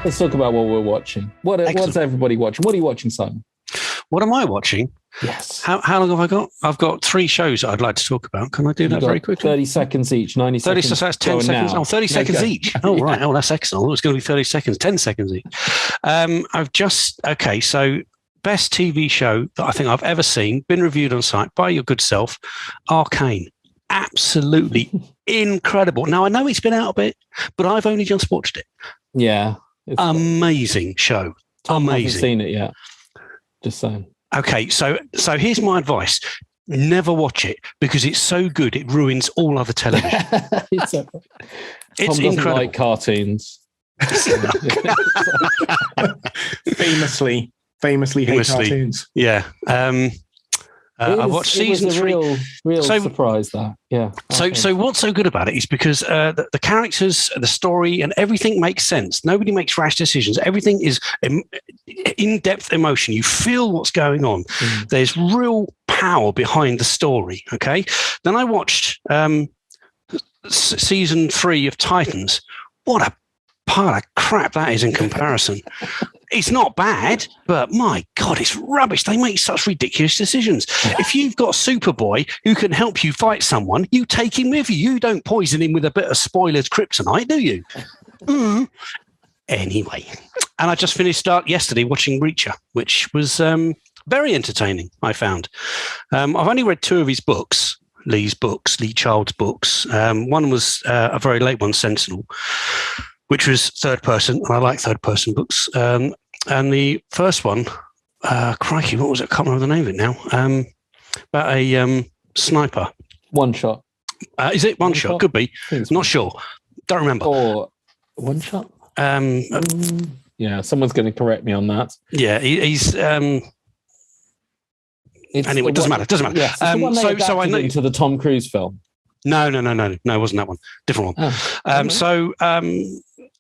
Let's talk about what we're watching. What's everybody watching? What are you watching, Simon? What am I watching? Yes. How long have I got? I've got 3 shows that I'd like to talk about. Can I do that very quickly? 30 seconds each, 90 seconds. 30, so that's 10 seconds. Now. Oh, 30 seconds each. Oh, right. Oh, that's excellent. It's going to be 30 seconds, 10 seconds each. So best TV show that I think I've ever seen, been reviewed on site by your good self, Arcane. Absolutely incredible. Now, I know it's been out a bit, but I've only just watched it. Yeah. Amazing show. Tom Amazing. hasn't seen it yet. Just saying. Okay, so here's my advice. Never watch it because it's so good it ruins all other television. It's incredible. Like cartoons. famously hate cartoons. Yeah. I watched season 3. Real surprise that. Yeah. So what's so good about it is because the characters, the story, and everything makes sense. Nobody makes rash decisions. Everything is in-depth emotion. You feel what's going on. There's real power behind the story. Okay. Then I watched season 3 of Titans. What a pile of crap that is in comparison. It's not bad, but my God, it's rubbish. They make such ridiculous decisions. If you've got Superboy who can help you fight someone, you take him with you. You don't poison him with a bit of spoilers kryptonite, do you? Anyway, and I just finished yesterday watching Reacher, which was very entertaining, I found. I've only read 2 of his books, Lee Child's books. One was a very late one, Sentinel, which was third person, and I like third person books. And the first one, crikey, what was it? I can't remember the name of it now. About a sniper. One Shot. Is it One Shot? Could be. Not sure. Don't remember. Or One Shot? Yeah, someone's going to correct me on that. Yeah, he's... anyway, it doesn't matter. Yes, so I know into the Tom Cruise film. No, it wasn't that one. Different one.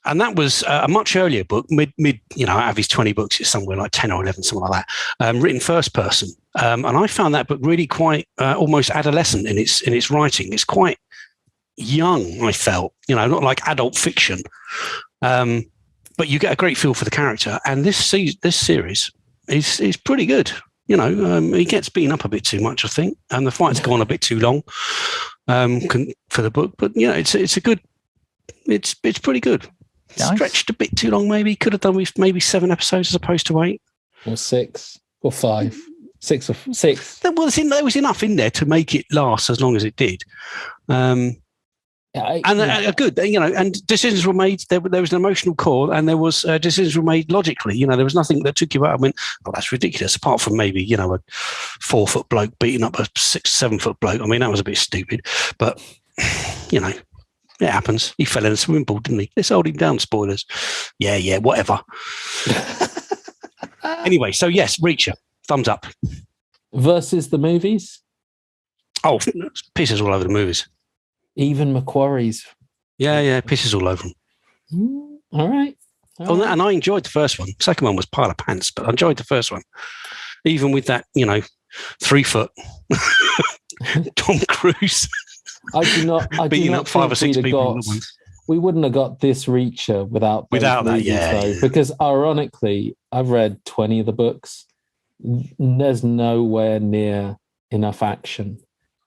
And that was a much earlier book, mid, out of his 20 books, it's somewhere like 10 or 11, something like that, written first person. And I found that book really quite almost adolescent in its writing. It's quite young, I felt, not like adult fiction. But you get a great feel for the character. And this series is pretty good. He gets beaten up a bit too much, I think, and the fight's gone a bit too long for the book. But it's a good. It's pretty good. Nice. Stretched a bit too long, maybe. Could have done with maybe 7 episodes as opposed to 8 or 6 or 5. 6 or 6. There was enough in there to make it last as long as it did. Good, and decisions were made. There was an emotional core, and there was decisions were made logically. There was nothing that took you out and went, "Oh, that's ridiculous." Apart from maybe a 4-foot bloke beating up a 6-7-foot bloke. I mean, that was a bit stupid, but it happens. He fell in a swimming pool, didn't he? Let's hold him down. Spoilers. Yeah, whatever. Anyway, so yes, Reacher, thumbs up. Versus the movies. Oh, pisses all over the movies. Even Macquarie's. Yeah, pisses all over them. All right. And I enjoyed the first one. Second one was pile of pants, but I enjoyed the first one. Even with that, 3-foot Tom Cruise. I do not beating up 5 or 6 people. We wouldn't have got this Reacher without that, though, because ironically, I've read 20 of the books. There's nowhere near enough action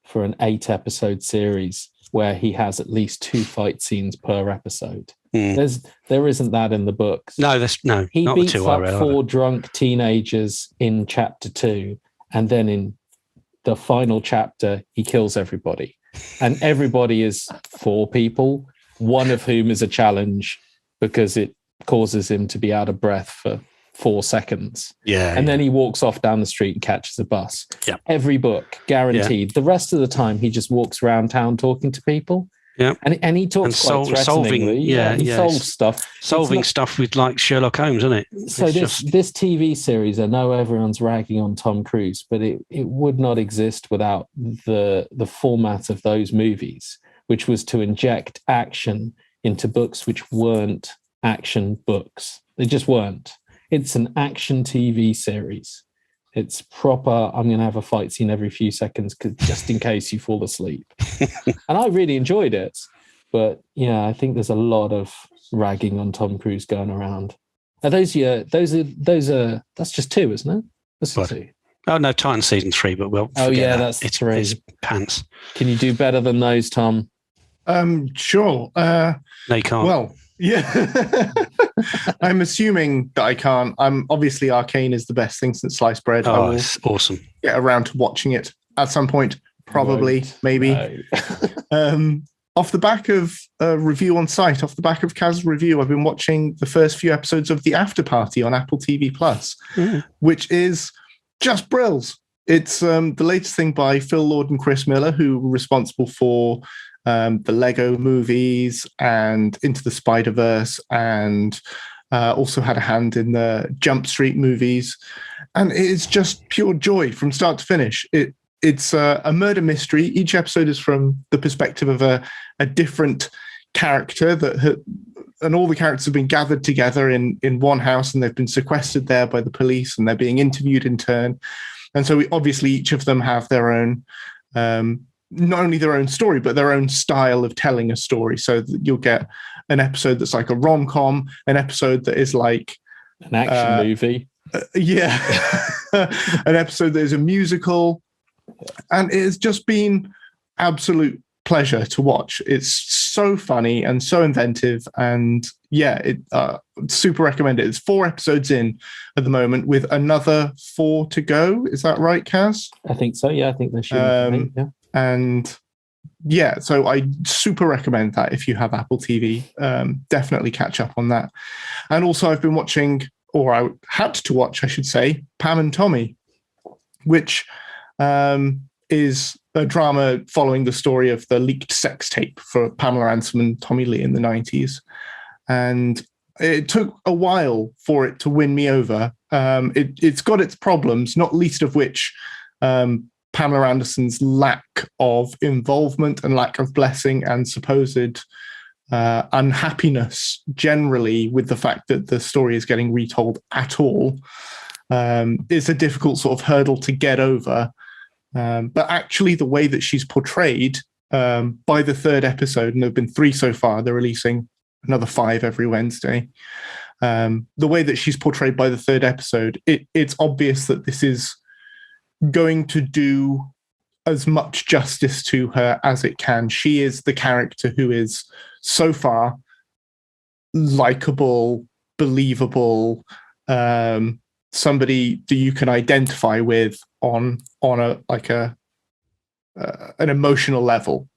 for an 8-episode series where he has at least 2 fight scenes per episode. There isn't that in the books. He not beats up 4 drunk teenagers in chapter 2, and then in the final chapter, he kills everybody. And everybody is 4 people, one of whom is a challenge because it causes him to be out of breath for 4 seconds. And then he walks off down the street and catches a bus. Yeah. Every book, guaranteed. The rest of the time, he just walks around town talking to people. Yeah. And he talks quite threateningly. He solves stuff. Solving stuff with like Sherlock Holmes, isn't it? So this TV series, I know everyone's ragging on Tom Cruise, but it would not exist without the format of those movies, which was to inject action into books which weren't action books. They just weren't. It's an action TV series. It's proper, I'm going to have a fight scene every few seconds just in case you fall asleep. And I really enjoyed it. But, I think there's a lot of ragging on Tom Cruise going around. Are those your? Those are. That's just two, isn't it? That's What? two. Oh no, Titan season 3, but we'll. Oh forget yeah, that. that's it's three. It's pants. Can you do better than those, Tom? Sure. No, you can't. Well, yeah. I'm assuming that I can't. Obviously Arcane is the best thing since sliced bread. I oh, will it's awesome. get around to watching it at some point, probably, maybe. No. Off the back of a review on site, off the back of Kaz's review, I've been watching the first few episodes of The After Party on Apple TV Plus, which is just brills. It's the latest thing by Phil Lord and Chris Miller, who were responsible for the Lego movies and Into the Spider-Verse, and also had a hand in the Jump Street movies. And it is just pure joy from start to finish. It's a murder mystery. Each episode is from the perspective of a different character and all the characters have been gathered together in one house, and they've been sequestered there by the police, and they're being interviewed in turn. And so obviously each of them have their own, not only their own story, but their own style of telling a story. So you'll get an episode that's like a rom-com, an episode that is like an action movie. An episode that is a musical. And it has just been absolute pleasure to watch. It's so funny and so inventive. And super recommend it. It's 4 episodes in at the moment with another 4 to go. Is that right, Kaz? I think so. Yeah, I think they should. Yeah. And yeah, so I super recommend that if you have Apple TV. Definitely catch up on that. And also I've been watching, or I had to watch, I should say, Pam and Tommy, which is a drama following the story of the leaked sex tape for Pamela Anderson and Tommy Lee in the 90s. And it took a while for it to win me over. It's got its problems, not least of which Pamela Anderson's lack of involvement and lack of blessing and supposed unhappiness generally with the fact that the story is getting retold at all. It's a difficult sort of hurdle to get over. But actually the way that she's portrayed by the 3rd episode, and there have been 3 so far, they're releasing another 5 every Wednesday. The way that she's portrayed by the 3rd episode, it's obvious that this is going to do as much justice to her as it can. She is the character who is so far likable, believable, somebody that you can identify with on an emotional level,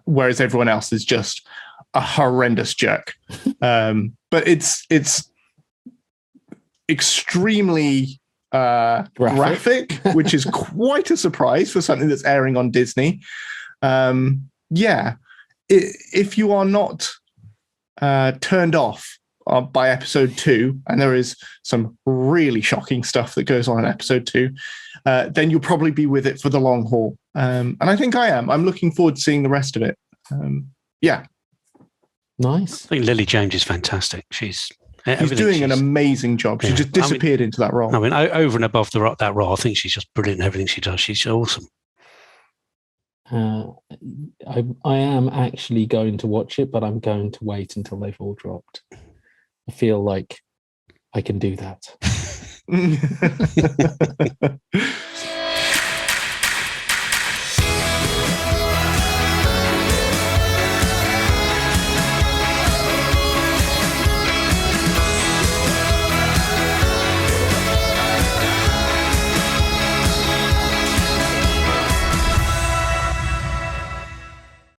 whereas everyone else is just a horrendous jerk. But it's extremely graphic, which is quite a surprise for something that's airing on Disney. If you are not turned off by episode 2, and there is some really shocking stuff that goes on in episode 2, then you'll probably be with it for the long haul. And I think I am. I'm looking forward to seeing the rest of it. Nice. I think Lily James is fantastic. She's doing an amazing job. She just disappeared into that role. I mean, over and above that role, I think she's just brilliant in everything she does. She's awesome. I am actually going to watch it, but I'm going to wait until they've all dropped. I feel like I can do that.